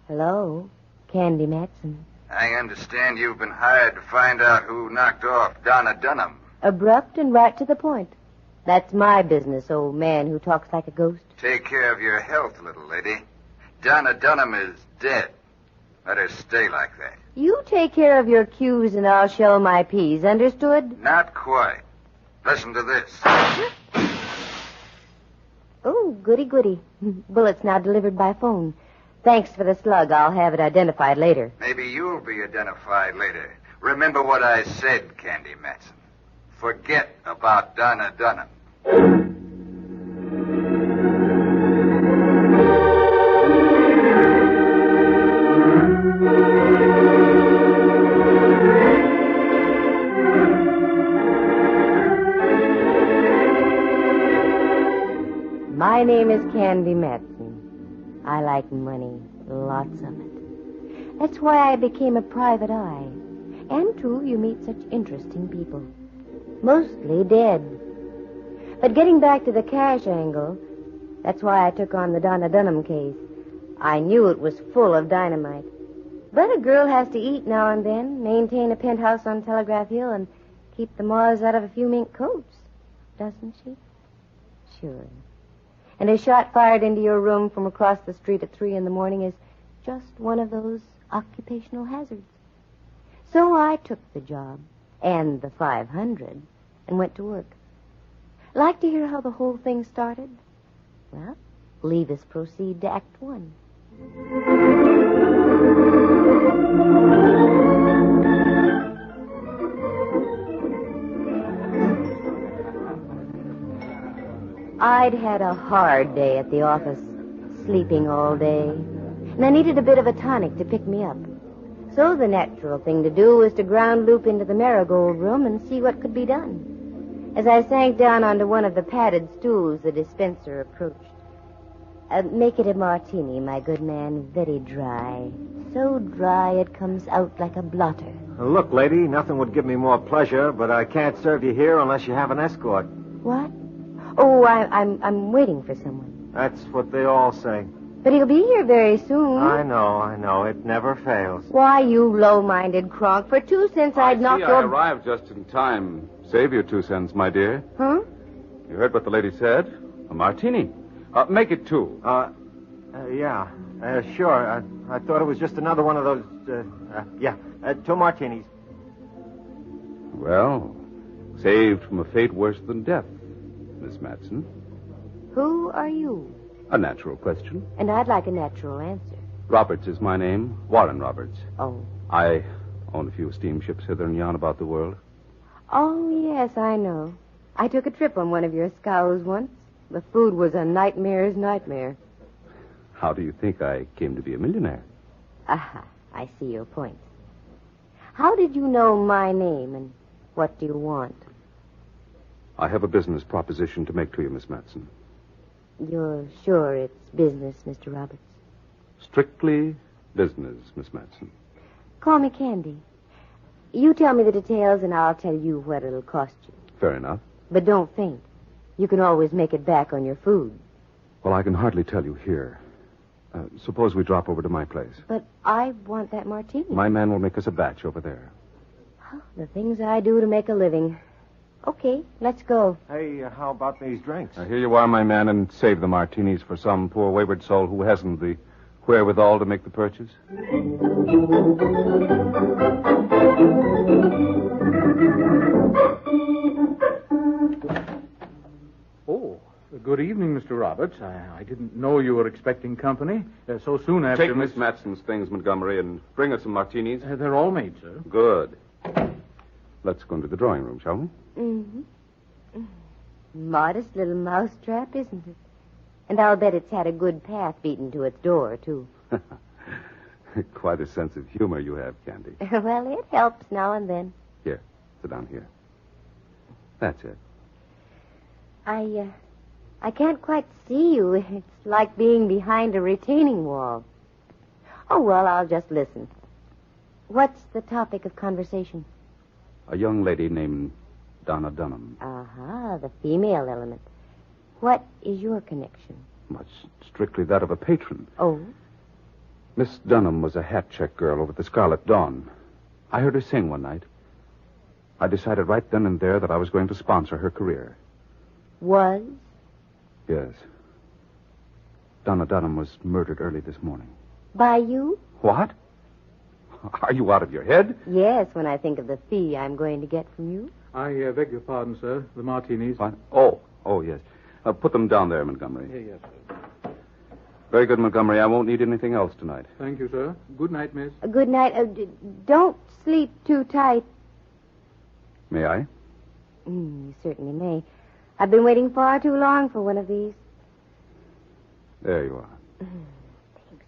Hello, Candy Matson. I understand you've been hired to find out who knocked off Donna Dunham. Abrupt and right to the point. That's my business, old man who talks like a ghost. Take care of your health, little lady. Donna Dunham is dead. Let her stay like that. You take care of your Q's and I'll shell my P's, understood? Not quite. Listen to this. Oh, goody. Bullets now delivered by phone. Thanks for the slug. I'll have it identified later. Maybe you'll be identified later. Remember what I said, Candy Matson. Forget about Donna Dunham. My name is Candy Matson. I like money, lots of it. That's why I became a private eye. And, too, you meet such interesting people. Mostly dead. But getting back to the cash angle, that's why I took on the Donna Dunham case. I knew it was full of dynamite. But a girl has to eat now and then, maintain a penthouse on Telegraph Hill, and keep the moths out of a few mink coats. Doesn't she? Sure. And a shot fired into your room from across the street at 3 a.m. is just one of those occupational hazards. So I took the job, and the 500, and went to work. Like to hear how the whole thing started? Well, leave us proceed to Act 1. I'd had a hard day at the office, sleeping all day, and I needed a bit of a tonic to pick me up. So the natural thing to do was to ground loop into the marigold room and see what could be done. As I sank down onto one of the padded stools, the dispenser approached. Make it a martini, my good man, very dry. So dry it comes out like a blotter. Look, lady, nothing would give me more pleasure, but I can't serve you here unless you have an escort. What? Oh, I'm waiting for someone. That's what they all say. But he'll be here very soon. I know. It never fails. Why, you low-minded cronk. For 2 cents I'd knock your... I arrived just in time. Save your 2 cents, my dear. Huh? You heard what the lady said? A martini. Make it 2. Yeah. Sure. I thought it was just another one of those, 2 martinis. Well, saved from a fate worse than death, Miss Matson. Who are you? A natural question. And I'd like a natural answer. Roberts is my name. Warren Roberts. Oh. I own a few steamships hither and yon about the world. Oh, yes, I know. I took a trip on one of your scows once. The food was a nightmare's nightmare. How do you think I came to be a millionaire? Aha, I see your point. How did you know my name, and what do you want? I have a business proposition to make to you, Miss Matson. You're sure it's business, Mr. Roberts? Strictly business, Miss Matson. Call me Candy. You tell me the details, and I'll tell you what it'll cost you. Fair enough. But don't faint. You can always make it back on your food. Well, I can hardly tell you here. Suppose we drop over to my place. But I want that martini. My man will make us a batch over there. Oh, the things I do to make a living. Okay, let's go. Hey, how about these drinks? Here you are, my man, and save the martinis for some poor wayward soul who hasn't the wherewithal to make the purchase. Oh, good evening, Mr. Roberts. I didn't know you were expecting company so soon after... Take Miss Matson's things, Montgomery, and bring us some martinis. They're all made, sir. Good. Let's go into the drawing room, shall we? Mm-hmm. Modest little mousetrap, isn't it? And I'll bet it's had a good path beaten to its door, too. Quite a sense of humor you have, Candy. Well, it helps now and then. Here, sit down here. That's it. I can't quite see you. It's like being behind a retaining wall. Oh, well, I'll just listen. What's the topic of conversation? A young lady named Donna Dunham. Uh-huh, the female element. What is your connection? Much strictly that of a patron. Oh? Miss Dunham was a hat check girl over at the Scarlet Dawn. I heard her sing one night. I decided right then and there that I was going to sponsor her career. Was? Yes. Donna Dunham was murdered early this morning. By you? What? Are you out of your head? Yes, when I think of the fee I'm going to get from you. I beg your pardon, sir. The martinis. What? Oh, yes. Put them down there, Montgomery. Yes, sir. Very good, Montgomery. I won't need anything else tonight. Thank you, sir. Good night, miss. Good night. Don't sleep too tight. May I? You certainly may. I've been waiting far too long for one of these. There you are. Thanks.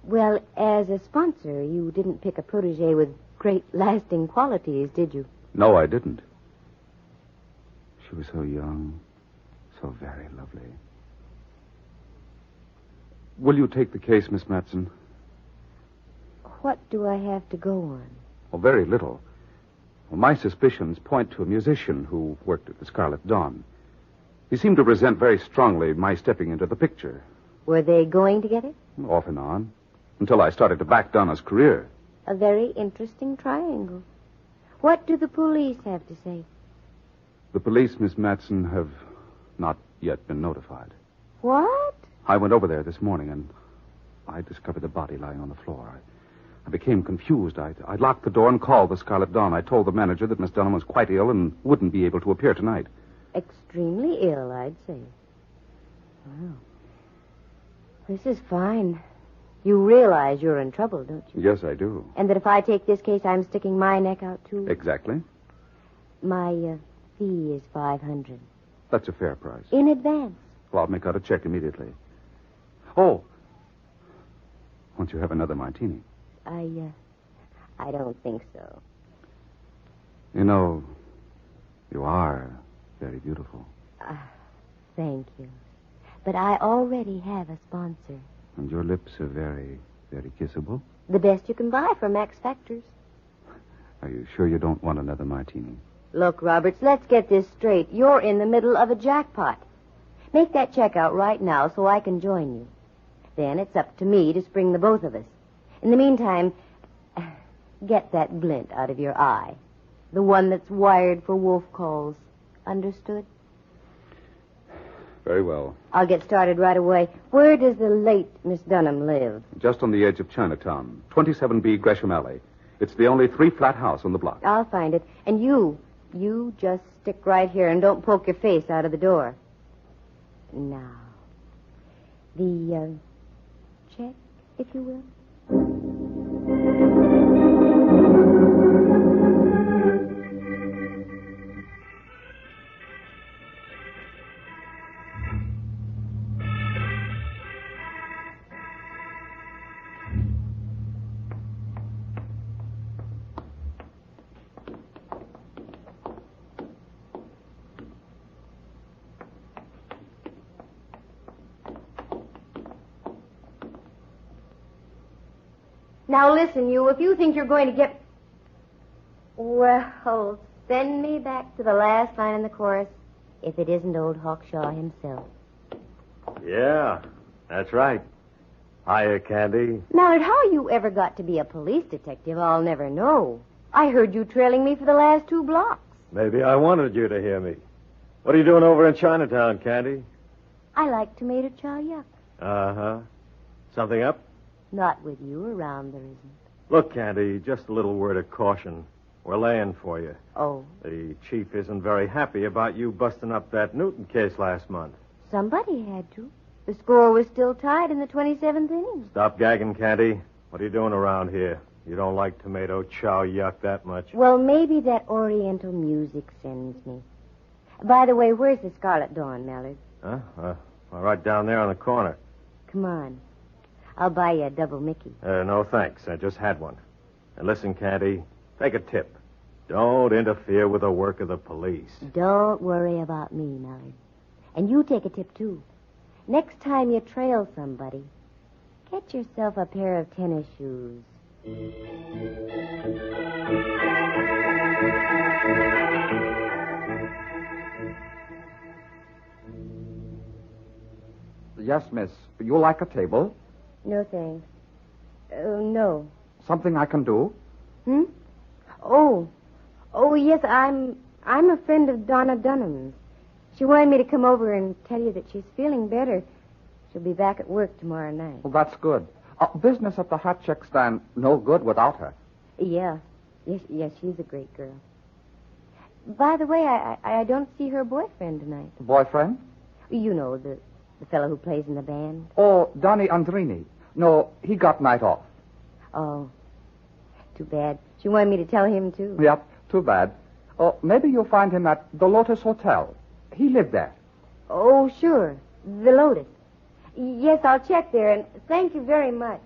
Well, as a sponsor, you didn't pick a protege with great lasting qualities, did you? No, I didn't. She was so young, so very lovely. Will you take the case, Miss Matson? What do I have to go on? Oh, very little. Well, my suspicions point to a musician who worked at the Scarlet Dawn. He seemed to resent very strongly my stepping into the picture. Were they going to get it? Off and on. Until I started to back Donna's career. A very interesting triangle. What do the police have to say? The police, Miss Matson, have not yet been notified. What? I went over there this morning, and I discovered the body lying on the floor. I became confused. I locked the door and called the Scarlet Dawn. I told the manager that Miss Dunham was quite ill and wouldn't be able to appear tonight. Extremely ill, I'd say. Well, this is fine. You realize you're in trouble, don't you? Yes, I do. And that if I take this case, I'm sticking my neck out, too? Exactly. My fee is $500. That's a fair price. In advance. Well, I'll make out a check immediately. Oh. Won't you have another martini? I don't think so. You know, you are very beautiful. Thank you. But I already have a sponsor. And your lips are very, very kissable. The best you can buy from Max Factors. Are you sure you don't want another martini? Look, Roberts, let's get this straight. You're in the middle of a jackpot. Make that check out right now so I can join you. Then it's up to me to spring the both of us. In the meantime, get that glint out of your eye. The one that's wired for wolf calls. Understood? Very well. I'll get started right away. Where does the late Miss Dunham live? Just on the edge of Chinatown. 27B Gresham Alley. It's the only 3-flat house on the block. I'll find it. And you just stick right here and don't poke your face out of the door. Now, the check, if you will. Now listen, you, if you think you're going to get... Well, send me back to the last line in the chorus, if it isn't old Hawkshaw himself. Yeah, that's right. Hiya, Candy. Mallard, how you ever got to be a police detective, I'll never know. I heard you trailing me for the last 2 blocks. Maybe I wanted you to hear me. What are you doing over in Chinatown, Candy? I like tomato chow yuck. Uh-huh. Something up? Not with you around, there isn't. Look, Candy, just a little word of caution. We're laying for you. Oh, The chief isn't very happy about you busting up that Newton case last month. somebody had to. The score was still tied in the 27th inning. Stop gagging, Candy. What are you doing around here? You don't like tomato chow yuck that much. Well, maybe that Oriental music sends me. By the way, where's the Scarlet Dawn, Mallard? Huh? Right down there on the corner. Come on. I'll buy you a double Mickey. No, thanks. I just had one. And listen, Candy, take a tip. Don't interfere with the work of the police. Don't worry about me, Mallard. And you take a tip, too. Next time you trail somebody, get yourself a pair of tennis shoes. Yes, miss. You like a table? No, thanks. No. Something I can do? Hmm? Oh, yes, I'm a friend of Donna Dunham's. She wanted me to come over and tell you that she's feeling better. She'll be back at work tomorrow night. Well, that's good. Business at the hot chick stand no good without her. Yeah. Yes, she's a great girl. By the way, I don't see her boyfriend tonight. Boyfriend? You know, the fellow who plays in the band. Oh, Donnie Andrini. No, he got night off. Oh, too bad. She wanted me to tell him, too. Yep, too bad. Oh, maybe you'll find him at the Lotus Hotel. He lived there. Oh, sure. The Lotus. Yes, I'll check there, and thank you very much.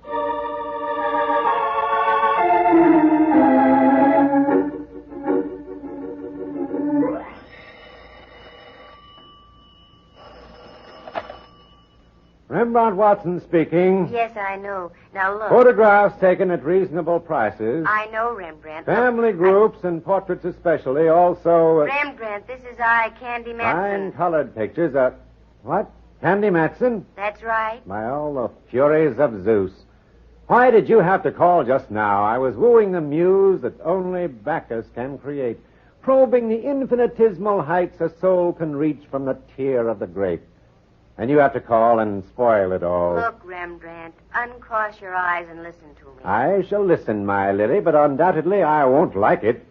Rembrandt Watson speaking. Yes, I know. Now, look. Photographs taken at reasonable prices. I know, Rembrandt. Family groups and portraits especially. Also... Rembrandt, this is I, Candy Matson. fine colored pictures. What? Candy Matson? That's right. By all the furies of Zeus. Why did you have to call just now? I was wooing the muse that only Bacchus can create, probing the infinitesimal heights a soul can reach from the tear of the grape. And you have to call and spoil it all. Look, Rembrandt, uncross your eyes and listen to me. I shall listen, my Lily, but undoubtedly I won't like it.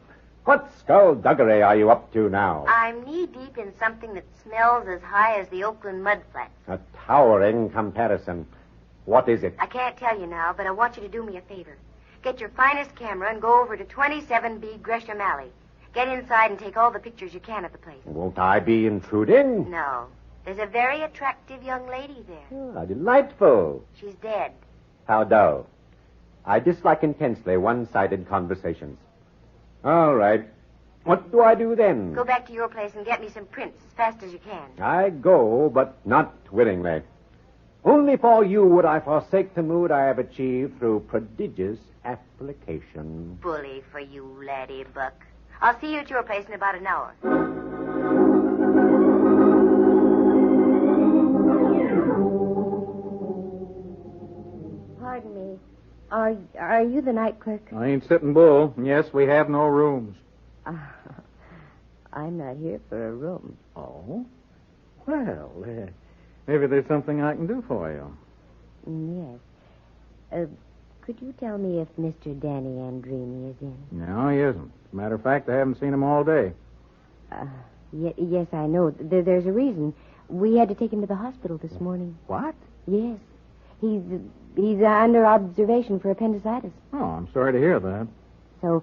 What skullduggery are you up to now? I'm knee-deep in something that smells as high as the Oakland mudflats. A towering comparison. What is it? I can't tell you now, but I want you to do me a favor. Get your finest camera and go over to 27B Gresham Alley. Get inside and take all the pictures you can of the place. Won't I be intruding? No. There's a very attractive young lady there. Ah, delightful. She's dead. How dull. I dislike intensely one-sided conversations. All right. What do I do then? Go back to your place and get me some prints as fast as you can. I go, but not willingly. Only for you would I forsake the mood I have achieved through prodigious application. Bully for you, laddie buck. I'll see you at your place in about an hour. Pardon me. Are you the night clerk? I ain't sitting bull. Yes, we have no rooms. I'm not here for a room. Oh? Well, maybe there's something I can do for you. Yes. Could you tell me if Mr. Danny Andrini is in? No, he isn't. As a matter of fact, I haven't seen him all day. Yes, I know. There's a reason. We had to take him to the hospital this morning. What? Yes. He's under observation for appendicitis. Oh, I'm sorry to hear that. So,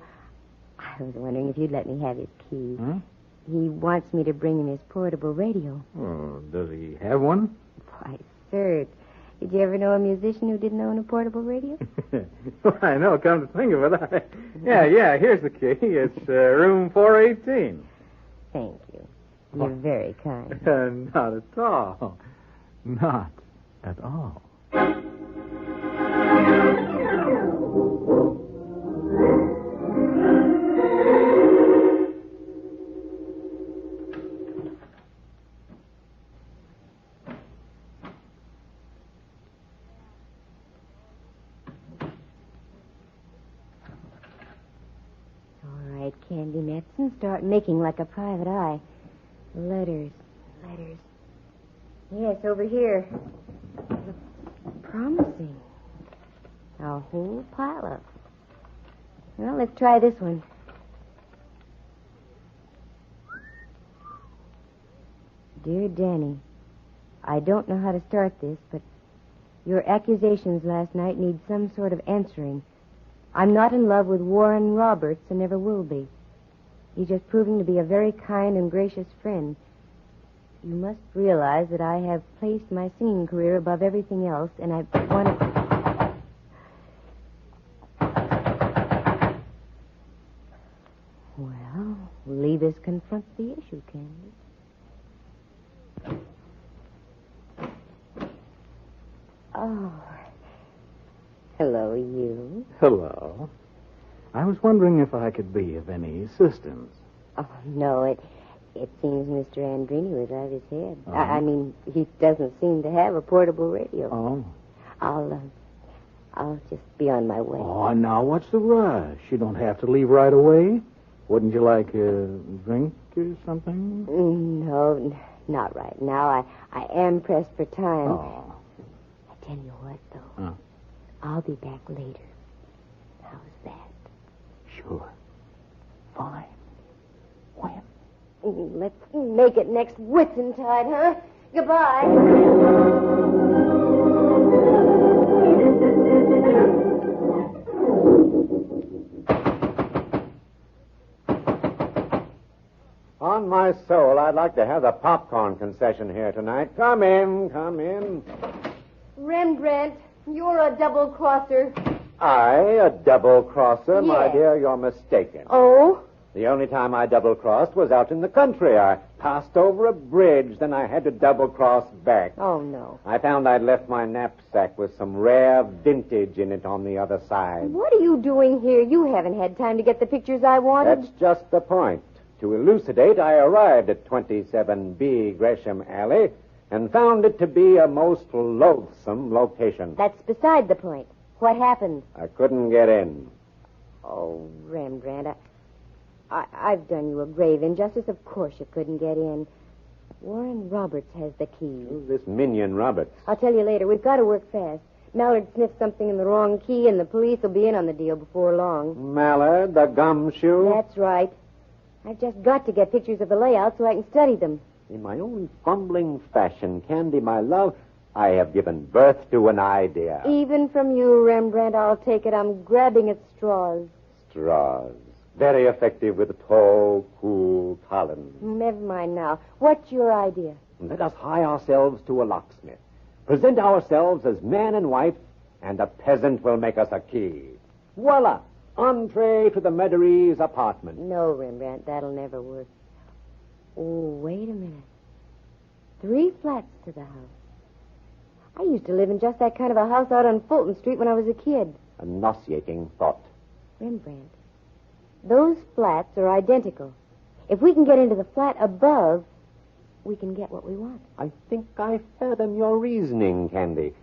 I was wondering if you'd let me have his key. Huh? He wants me to bring him his portable radio. Oh, does he have one? Why, sir, did you ever know a musician who didn't own a portable radio? Well, I know, come to think of it. Yeah, here's the key. It's room 418. Thank you. You're very kind. Not at all. Not at all. All right, Candy Matson, start making like a private eye. Letters. Yes, over here. Promising. A whole pile of. Well, let's try this one. Dear Danny, I don't know how to start this, but your accusations last night need some sort of answering. I'm not in love with Warren Roberts and never will be. He's just proving to be a very kind and gracious friend. You must realize that I have placed my singing career above everything else, and I want to... Well, Levis confronts the issue, Candy. Oh. Hello, you. Hello. I was wondering if I could be of any assistance. Oh, no, it seems Mr. Andrini was out of his head. Oh. I mean, he doesn't seem to have a portable radio. Oh. I'll I'll just be on my way. Oh, now what's the rush? You don't have to leave right away. Wouldn't you like a drink or something? No, not right now. I am pressed for time. Oh. I tell you what, though. Huh? I'll be back later. How's that? Sure. Fine. When? Let's make it next Whitsuntide, huh? Goodbye. On my soul, I'd like to have the popcorn concession here tonight. Come in, come in. Rembrandt, you're a double-crosser. A double-crosser? My Yes. dear, you're mistaken. Oh? The only time I double-crossed was out in the country. I passed over a bridge, then I had to double-cross back. Oh, no. I found I'd left my knapsack with some rare vintage in it on the other side. What are you doing here? You haven't had time to get the pictures I wanted. That's just the point. To elucidate, I arrived at 27B Gresham Alley and found it to be a most loathsome location. That's beside the point. What happened? I couldn't get in. Oh, Rembrandt, I've done you a grave injustice. Of course you couldn't get in. Warren Roberts has the key. Who's this minion Roberts? I'll tell you later. We've got to work fast. Mallard sniffed something in the wrong key, and the police will be in on the deal before long. Mallard, the gumshoe? That's right. I've just got to get pictures of the layout so I can study them. In my own fumbling fashion, Candy, my love, I have given birth to an idea. Even from you, Rembrandt, I'll take it. I'm grabbing at straws. Straws. Very effective with tall, cool Collins. Never mind now. What's your idea? Let us hie ourselves to a locksmith. Present ourselves as man and wife, and a peasant will make us a key. Voila! Entree to the Meadery's apartment. No, Rembrandt, that'll never work. Oh, wait a minute. 3 flats to the house. I used to live in just that kind of a house out on Fulton Street when I was a kid. A nauseating thought. Rembrandt, those flats are identical. If we can get into the flat above, we can get what we want. I think I fathom your reasoning, Candy.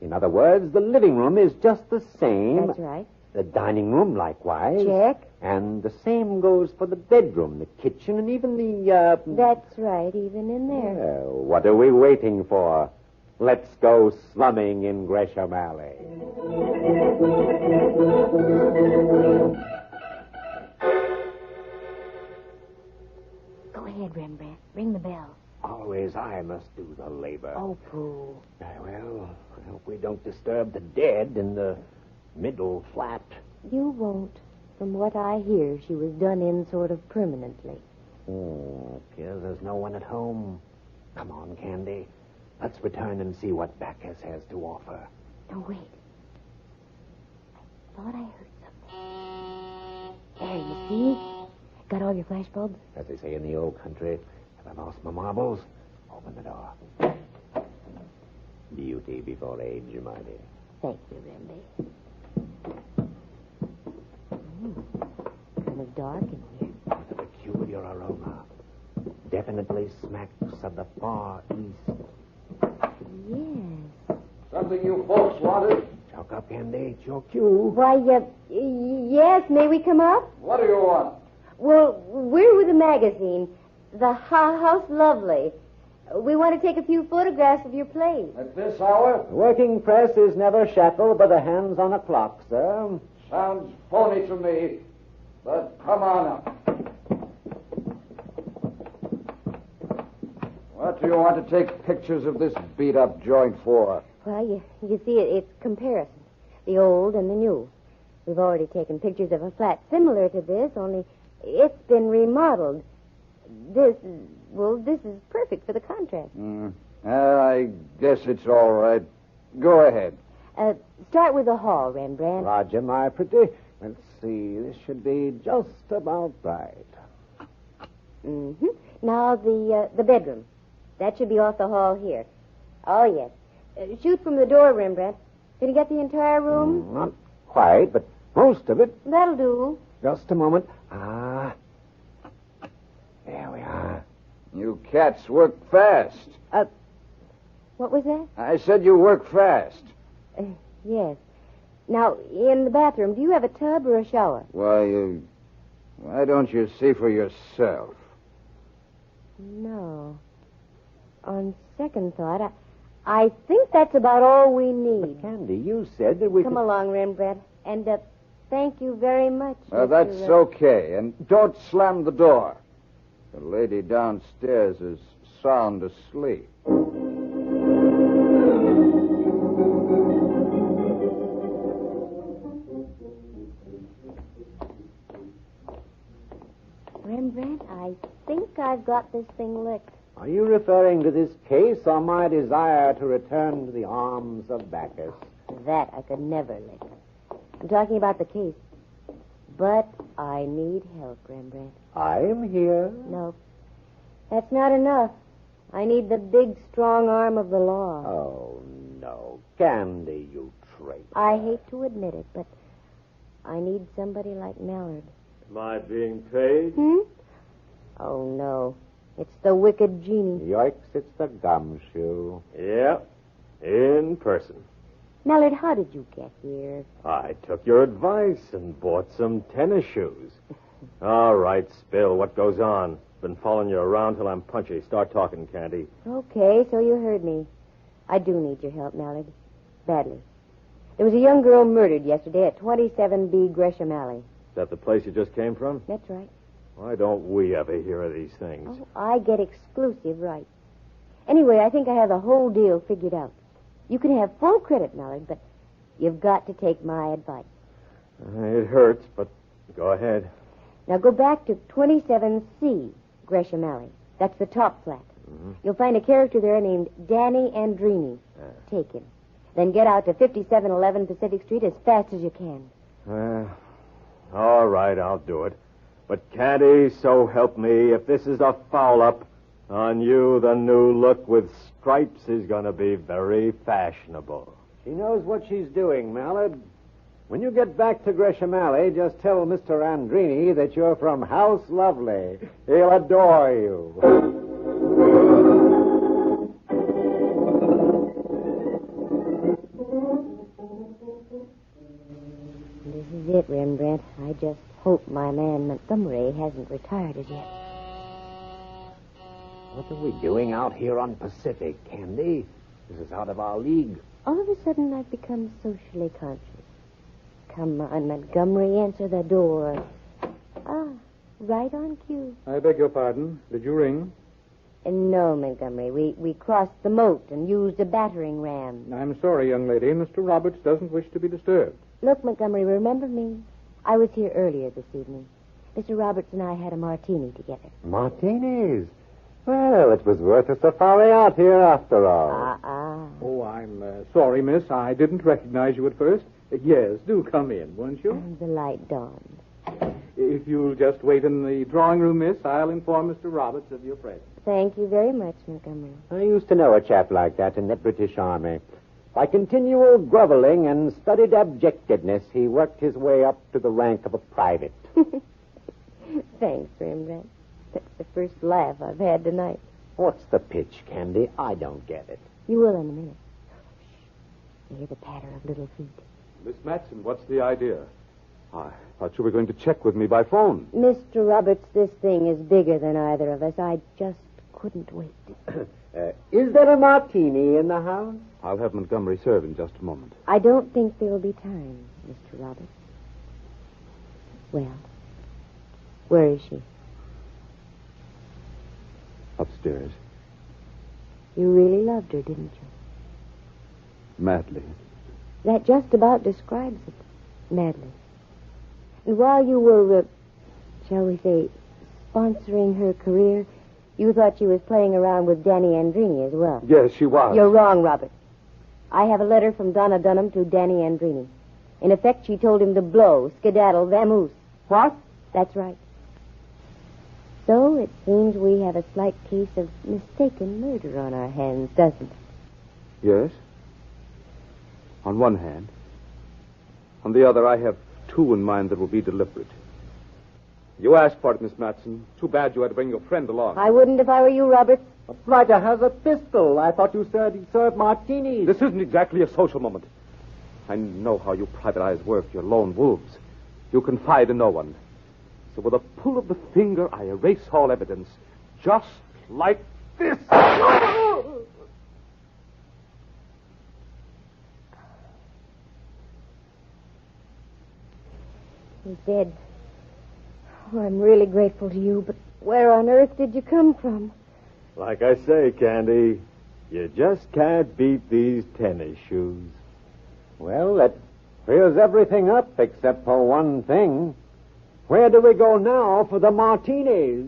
In other words, the living room is just the same. That's right. The dining room, likewise. Check. And the same goes for the bedroom, the kitchen, and even the, That's right, even in there. Well, what are we waiting for? Let's go slumming in Gresham Alley. Go ahead, Rembrandt. Ring the bell. Always I must do the labor. Oh, pooh. Well, I hope we don't disturb the dead in the middle flat. You won't. From what I hear, she was done in sort of permanently. Oh, appears there's no one at home. Come on, Candy. Let's return and see what Bacchus has to offer. No, wait. I thought I heard something. There, you see? Got all your flash bulbs? As they say in the old country, have I lost my marbles? Open the door. Beauty before age, my dear. Thank you, Remby. Kind of dark in here. With a peculiar aroma. Definitely smacks of the Far East. Yes. Something you folks wanted? Chalk up, Candy. It's your cue. Why, yes, may we come up? What do you want? Well, we're with a magazine, The House Lovely. We want to take a few photographs of your place. At this hour? The working press is never shackled by the hands on a clock, sir. Sounds phony to me, but come on up. What do you want to take pictures of this beat-up joint for? Well, you see, it's comparison. The old and the new. We've already taken pictures of a flat similar to this, only it's been remodeled. This is perfect for the contrast. I guess it's all right. Go ahead. Start with the hall, Rembrandt. Roger, my pretty. Let's see. This should be just about right. Mm-hmm. Now, the bedroom. That should be off the hall here. Oh, yes. Shoot from the door, Rembrandt. Can you get the entire room? Not quite, but most of it. That'll do. Just a moment. There we are. You cats work fast. What was that? I said you work fast. Yes. Now, in the bathroom, do you have a tub or a shower? Why don't you see for yourself? No. On second thought, I think that's about all we need. But Candy, you said that we Come could... along, Rembrandt. And thank you very much. That's okay. And don't slam the door. The lady downstairs is sound asleep. Rembrandt, I think I've got this thing licked. Are you referring to this case or my desire to return to the arms of Bacchus? That I could never lick. I'm talking about the case. But I need help, Rembrandt. I'm here. No. That's not enough. I need the big, strong arm of the law. Oh, no. Candy, you traitor. I hate to admit it, but I need somebody like Mallard. Am I being paid? Oh, no. It's the wicked genie. Yoicks, it's the gumshoe. Yeah, in person. Mallard, how did you get here? I took your advice and bought some tennis shoes. All right, Spill, what goes on? Been following you around till I'm punchy. Start talking, Candy. Okay, so you heard me. I do need your help, Mallard. Badly. There was a young girl murdered yesterday at 27B Gresham Alley. Is that the place you just came from? That's right. Why don't we ever hear of these things? Oh, I get exclusive rights. Anyway, I think I have the whole deal figured out. You can have full credit, Mallard, but you've got to take my advice. It hurts, but go ahead. Now go back to 27C Gresham Alley. That's the top flat. Mm-hmm. You'll find a character there named Danny Andrini. Take him. Then get out to 5711 Pacific Street as fast as you can. All right, I'll do it. But, Candy, so help me, if this is a foul-up, on you the new look with stripes is going to be very fashionable. She knows what she's doing, Mallard. When you get back to Gresham Alley, just tell Mr. Andrini that you're from House Lovely. He'll adore you. This is it, Rembrandt. I just hope my man Montgomery hasn't retired as yet. What are we doing out here on Pacific, Candy? This is out of our league. All of a sudden, I've become socially conscious. Come on, Montgomery, answer the door. Ah, right on cue. I beg your pardon. Did you ring? No, Montgomery. We crossed the moat and used a battering ram. I'm sorry, young lady. Mr. Roberts doesn't wish to be disturbed. Look, Montgomery, remember me? I was here earlier this evening. Mr. Roberts and I had a martini together. Martinis? Well, it was worth a safari out here after all. Oh, I'm sorry, miss. I didn't recognize you at first. Yes, do come in, won't you? The light dawned. If you'll just wait in the drawing room, miss, I'll inform Mr. Roberts of your presence. Thank you very much, Montgomery. I used to know a chap like that in the British Army. By continual groveling and studied abjectedness, he worked his way up to the rank of a private. Thanks, Rembrandt. That's the first laugh I've had tonight. What's the pitch, Candy? I don't get it. You will in a minute. Shh. You hear the patter of little feet. Miss Matson, what's the idea? I thought you were going to check with me by phone. Mr. Roberts, this thing is bigger than either of us. I just couldn't wait. Is there a martini in the house? I'll have Montgomery serve in just a moment. I don't think there'll be time, Mr. Roberts. Well, where is she? Upstairs. You really loved her, didn't you? Madly. That just about describes it. Madly. And while you were, shall we say, sponsoring her career, you thought she was playing around with Danny Andrini as well. Yes, she was. You're wrong, Robert. I have a letter from Donna Dunham to Danny Andrini. In effect, she told him to blow, skedaddle, vamoose. What? That's right. So it seems we have a slight case of mistaken murder on our hands, doesn't it? Yes. On one hand. On the other, I have two in mind that will be deliberate. You asked for it, Miss Matson. Too bad you had to bring your friend along. I wouldn't if I were you, Robert. A fighter has a pistol. I thought you said he served martinis. This isn't exactly a social moment. I know how you private eyes work. You're lone wolves. You confide in no one. So with a pull of the finger, I erase all evidence. Just like this. He's dead. Oh, I'm really grateful to you, but where on earth did you come from? Like I say, Candy, you just can't beat these tennis shoes. Well, that clears everything up except for one thing. Where do we go now for the martinis?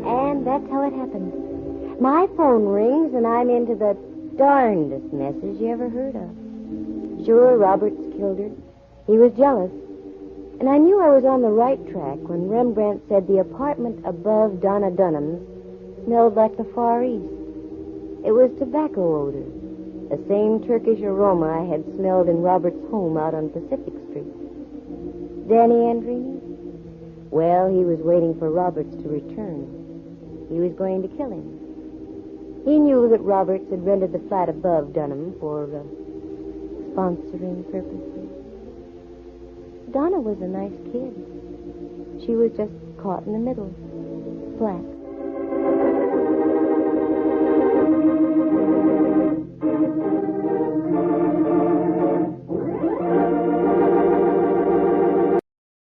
And that's how it happened. My phone rings, and I'm into the darndest messes you ever heard of. Sure, Roberts killed her. He was jealous. And I knew I was on the right track when Rembrandt said the apartment above Donna Dunham's smelled like the Far East. It was tobacco odor, the same Turkish aroma I had smelled in Robert's home out on Pacific Street. Danny Andrini? Well, he was waiting for Roberts to return. He was going to kill him. He knew that Roberts had rented the flat above Dunham for sponsoring purposes. Donna was a nice kid. She was just caught in the middle, flat.